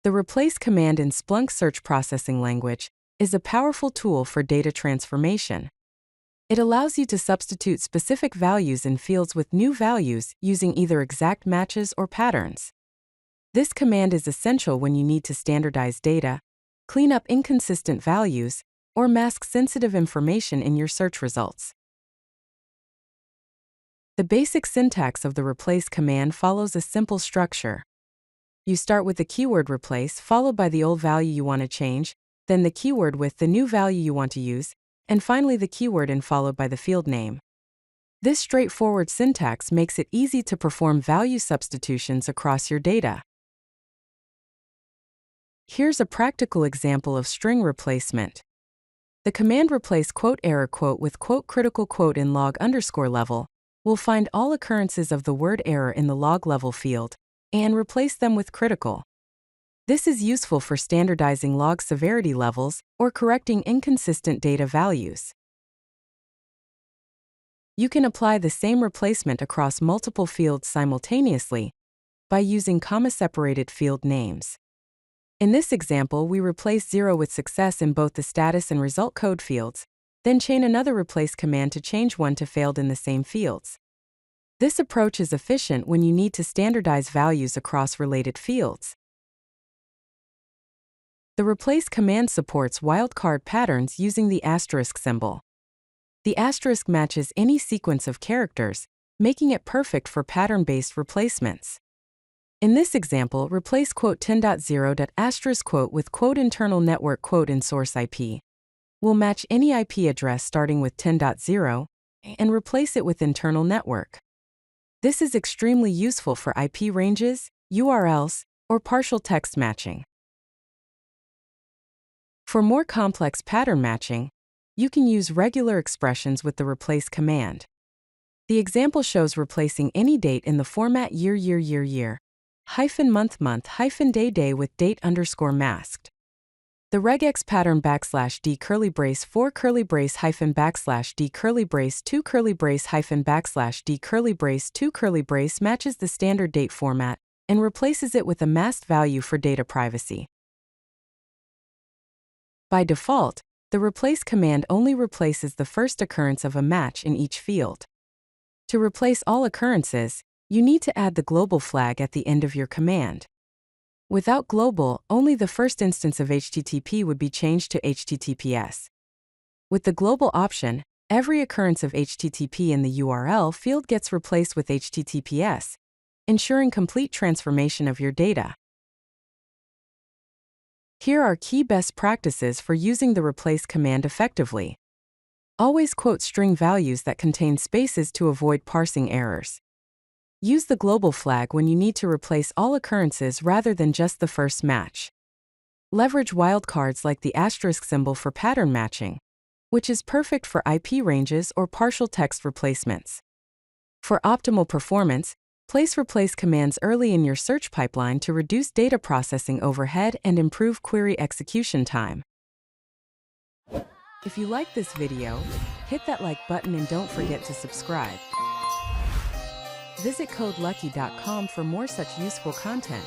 The replace command in Splunk search processing language is a powerful tool for data transformation. It allows you to substitute specific values in fields with new values using either exact matches or patterns. This command is essential when you need to standardize data, clean up inconsistent values, or mask sensitive information in your search results. The basic syntax of the replace command follows a simple structure. You start with the keyword replace, followed by the old value you want to change, then the keyword with the new value you want to use, and finally the keyword and followed by the field name. This straightforward syntax makes it easy to perform value substitutions across your data. Here's a practical example of string replacement. The command replace quote error quote with quote critical quote in log underscore level will find all occurrences of the word error in the log level field and replace them with critical. This is useful for standardizing log severity levels or correcting inconsistent data values. You can apply the same replacement across multiple fields simultaneously by using comma-separated field names. In this example, we replace 0 with success in both the status and result code fields, then chain another replace command to change 1 to failed in the same fields. This approach is efficient when you need to standardize values across related fields. The replace command supports wildcard patterns using the asterisk symbol. The asterisk matches any sequence of characters, making it perfect for pattern-based replacements. In this example, replace quote 10.0. Asterisk quote with quote internal network quote in source IP will match any IP address starting with 10.0 and replace it with internal network. This is extremely useful for IP ranges, URLs, or partial text matching. For more complex pattern matching, you can use regular expressions with the replace command. The example shows replacing any date in the format year, hyphen month, hyphen day with date underscore masked. The regex pattern \d curly brace 4 curly brace hyphen \d curly brace 2 curly brace hyphen \d curly brace 2 curly brace matches the standard date format and replaces it with a masked value for data privacy. By default, the replace command only replaces the first occurrence of a match in each field. To replace all occurrences, you need to add the global flag at the end of your command. Without global, only the first instance of HTTP would be changed to HTTPS. With the global option, every occurrence of HTTP in the URL field gets replaced with HTTPS, ensuring complete transformation of your data. Here are key best practices for using the replace command effectively. Always quote string values that contain spaces to avoid parsing errors. Use the global flag when you need to replace all occurrences rather than just the first match. Leverage wildcards like the asterisk symbol for pattern matching, which is perfect for IP ranges or partial text replacements. For optimal performance, place replace commands early in your search pipeline to reduce data processing overhead and improve query execution time. If you like this video, hit that like button and don't forget to subscribe. Visit CodeLucky.com for more such useful content.